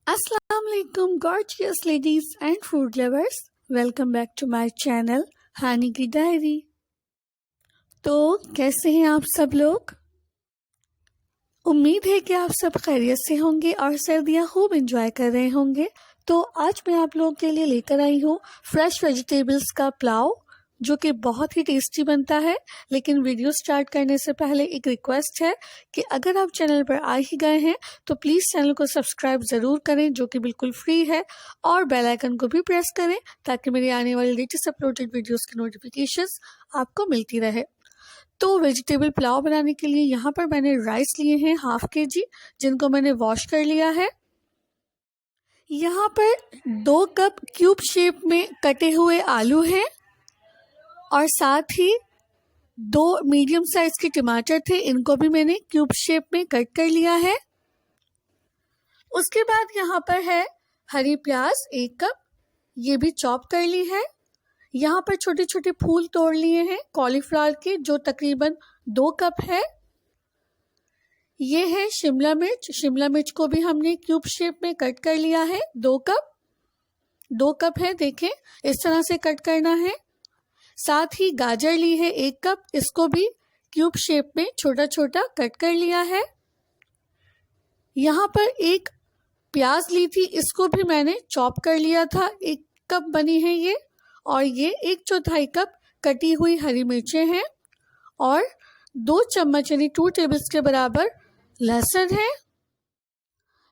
Assalamu alaikum gorgeous ladies and food lovers. Welcome back to my channel हानी की diary. तो कैसे हैं आप सब लोग? उम्मीद है कि आप सब खैरियत से होंगे और सर्दियां खूब एंजॉय कर रहे होंगे। तो आज मैं आप लोगों के लिए लेकर आई हूँ फ्रेश वेजिटेबल्स का पुलाव, जो कि बहुत ही टेस्टी बनता है। लेकिन वीडियो स्टार्ट करने से पहले एक रिक्वेस्ट है कि अगर आप चैनल पर आ ही गए हैं तो प्लीज़ चैनल को सब्सक्राइब ज़रूर करें, जो कि बिल्कुल फ्री है, और बेल आइकन को भी प्रेस करें ताकि मेरी आने वाली लेटेस्ट अपलोडेड वीडियोस की नोटिफिकेशंस आपको मिलती रहे। तो वेजिटेबल पुलाव बनाने के लिए यहाँ पर मैंने राइस लिए हैं ½ kg, जिनको मैंने वॉश कर लिया है। यहाँ पर 2 कप क्यूब शेप में कटे हुए आलू हैं और साथ ही 2 मीडियम साइज के टमाटर थे, इनको भी मैंने क्यूब शेप में कट कर लिया है। उसके बाद यहाँ पर है हरी प्याज 1 कप, ये भी चॉप कर ली है। यहाँ पर छोटे छोटे फूल तोड़ लिए हैं कॉलीफ्लावर के, जो तकरीबन 2 कप है। ये है शिमला मिर्च को भी हमने क्यूब शेप में कट कर लिया है। 2 कप है, देखें इस तरह से कट करना है। साथ ही गाजर ली है 1 कप, इसको भी क्यूब शेप में छोटा छोटा कट कर लिया है। यहाँ पर 1 प्याज ली थी, इसको भी मैंने चॉप कर लिया था। 1 कप बनी है ये। और ये 1/4 कप कटी हुई हरी मिर्चें हैं और 2 चम्मच यानी 2 टेबल्स के बराबर लहसुन है।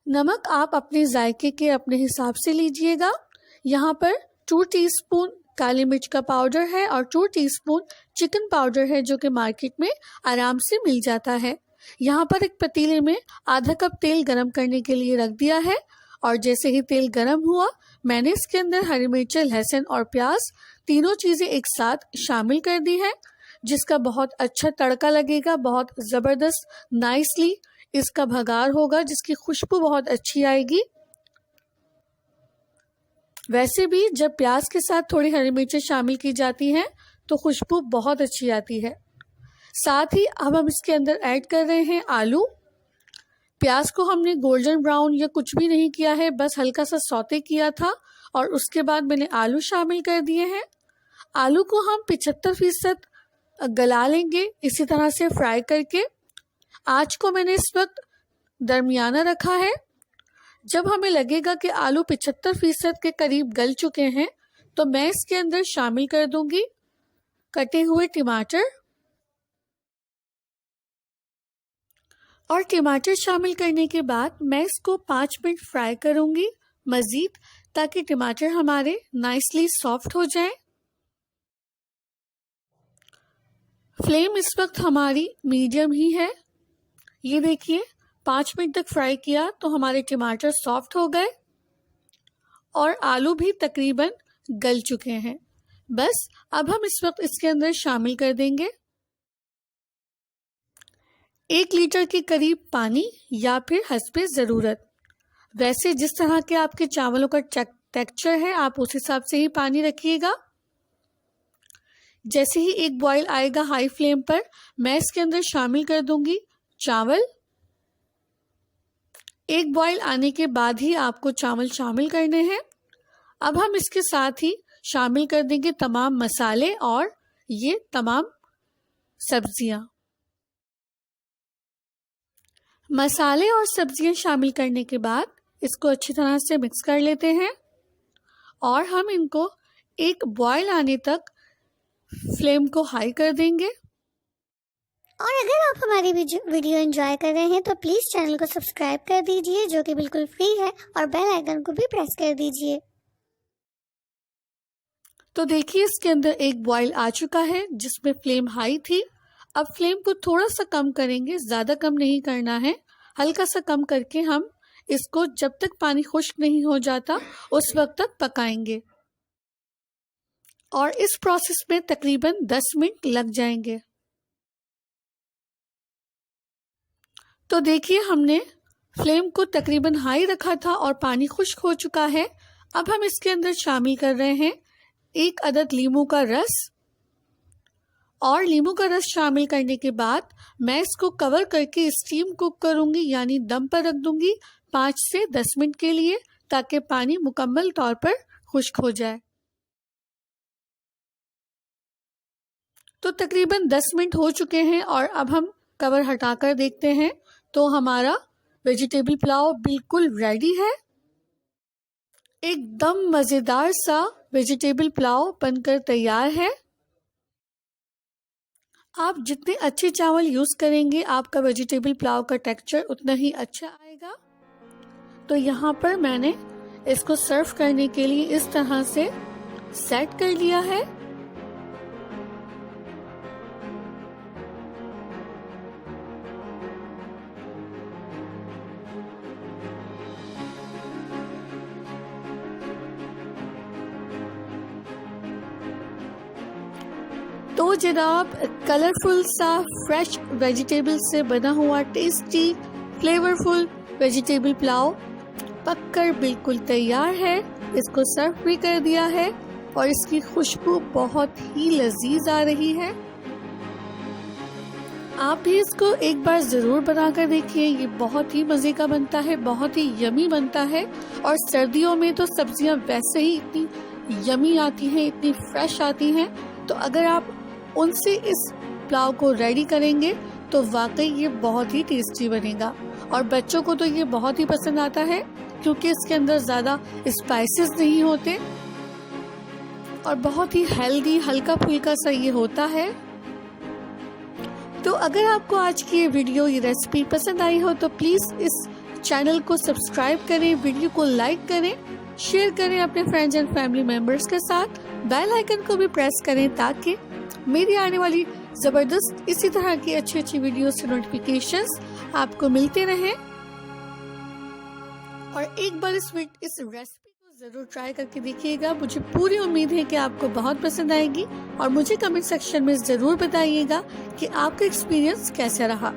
नमक आप अपने जायके के अपने हिसाब से लीजिएगा। यहाँ पर 2 टीस्पून काली मिर्च का पाउडर है और 2 टीस्पून चिकन पाउडर है, जो कि मार्केट में आराम से मिल जाता है। यहाँ पर एक पतीले में ½ कप तेल गरम करने के लिए रख दिया है और जैसे ही तेल गरम हुआ मैंने इसके अंदर हरी मिर्च, लहसुन और प्याज तीनों चीज़ें एक साथ शामिल कर दी है, जिसका बहुत अच्छा तड़का लगेगा। बहुत ज़बरदस्त नाइसली इसका भगार होगा, जिसकी खुशबू बहुत अच्छी आएगी। वैसे भी जब प्याज के साथ थोड़ी हरी मिर्चें शामिल की जाती हैं तो खुशबू बहुत अच्छी आती है। साथ ही अब हम इसके अंदर ऐड कर रहे हैं आलू। प्याज को हमने गोल्डन ब्राउन या कुछ भी नहीं किया है, बस हल्का सा सौते किया था और उसके बाद मैंने आलू शामिल कर दिए हैं। आलू को हम 75% गला लेंगे इसी तरह से फ्राई करके। आँच को मैंने इस वक्त दरमियाना रखा है। जब हमें लगेगा कि आलू 75% के करीब गल चुके हैं तो मैं इसके अंदर शामिल कर दूंगी कटे हुए टमाटर। और टमाटर शामिल करने के बाद मैं इसको 5 मिनट फ्राई करूंगी मज़ीद, ताकि टमाटर हमारे नाइसली सॉफ्ट हो जाएं। फ्लेम इस वक्त हमारी मीडियम ही है। ये देखिए 5 मिनट तक फ्राई किया तो हमारे टमाटर सॉफ्ट हो गए और आलू भी तकरीबन गल चुके हैं। बस अब हम इस वक्त इसके अंदर शामिल कर देंगे 1 लीटर के करीब पानी, या फिर हस्बे ज़रूरत। वैसे जिस तरह के आपके चावलों का टेक्सचर है आप उस हिसाब से ही पानी रखिएगा। जैसे ही एक बॉईल आएगा हाई फ्लेम पर, मैं इसके अंदर शामिल कर दूंगी चावल। एक बॉईल आने के बाद ही आपको चावल शामिल करने हैं। अब हम इसके साथ ही शामिल कर देंगे तमाम मसाले और ये तमाम सब्जियां। मसाले और सब्जियां शामिल करने के बाद इसको अच्छी तरह से मिक्स कर लेते हैं और हम इनको एक बॉईल आने तक फ्लेम को हाई कर देंगे। और अगर आप हमारी वीडियो एंजॉय कर रहे हैं तो प्लीज़ चैनल को सब्सक्राइब कर दीजिए, जो कि बिल्कुल फ्री है, और बेल आइकन को भी प्रेस कर दीजिए। तो देखिए इसके अंदर एक बॉईल आ चुका है जिसमें फ्लेम हाई थी। अब फ्लेम को थोड़ा सा कम करेंगे, ज़्यादा कम नहीं करना है, हल्का सा कम करके हम इसको जब तक पानी खुश्क नहीं हो जाता उस वक्त तक पकाएंगे और इस प्रोसेस में तकरीबन 10 मिनट लग जाएंगे। तो देखिए हमने फ्लेम को तकरीबन हाई रखा था और पानी खुश्क हो चुका है। अब हम इसके अंदर शामिल कर रहे हैं 1 अदद नींबू का रस। और नींबू का रस शामिल करने के बाद मैं इसको कवर करके स्टीम कुक करूंगी, यानी दम पर रख दूंगी 5 से 10 मिनट के लिए, ताकि पानी मुकम्मल तौर पर खुश्क हो जाए। तो तकरीबन 10 मिनट हो चुके हैं और अब हम कवर हटाकर देखते हैं तो हमारा वेजिटेबल पुलाव बिल्कुल रेडी है। एकदम मज़ेदार सा वेजिटेबल पुलाव बनकर तैयार है। आप जितने अच्छे चावल यूज़ करेंगे आपका वेजिटेबल पुलाव का टेक्सचर उतना ही अच्छा आएगा। तो यहाँ पर मैंने इसको सर्व करने के लिए इस तरह से सेट कर लिया है। तो जनाब, कलरफुल सा फ्रेश वेजिटेबल से बना हुआ टेस्टी फ्लेवरफुल वेजिटेबल पुलाव पककर बिल्कुल तैयार है। इसको सर्व भी कर दिया है और इसकी खुशबू बहुत ही लजीज आ रही है। आप भी इसको एक बार ज़रूर बनाकर देखिए। ये बहुत ही मज़े का बनता है, बहुत ही यमी बनता है। और सर्दियों में तो सब्जियां वैसे ही इतनी यमी आती हैं, इतनी फ्रेश आती हैं, तो अगर आप उनसे इस पुलाव को रेडी करेंगे तो वाकई ये बहुत ही टेस्टी बनेगा। और बच्चों को तो ये बहुत ही पसंद आता है क्योंकि इसके अंदर ज़्यादा स्पाइसेस नहीं होते और बहुत ही हेल्दी हल्का फुल्का सा ये होता है। तो अगर आपको आज की ये वीडियो, ये रेसिपी पसंद आई हो तो प्लीज़ इस चैनल को सब्सक्राइब करें, वीडियो को लाइक करें, शेयर करें अपने फ्रेंड्स एंड फैमिली मेम्बर्स के साथ। बेल आइकन को भी प्रेस करें ताकि मेरी आने वाली ज़बरदस्त इसी तरह की अच्छी अच्छी वीडियोस के नोटिफिकेशंस आपको मिलते रहें। और एक बार इस रेसिपी को ज़रूर ट्राई करके देखिएगा। मुझे पूरी उम्मीद है कि आपको बहुत पसंद आएगी और मुझे कमेंट सेक्शन में ज़रूर बताइएगा कि आपका एक्सपीरियंस कैसा रहा।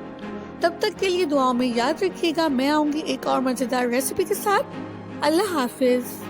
तब तक के लिए दुआओं में याद रखिएगा। मैं आऊँगी एक और मज़ेदार रेसिपी के साथ। अल्लाह हाफिज़।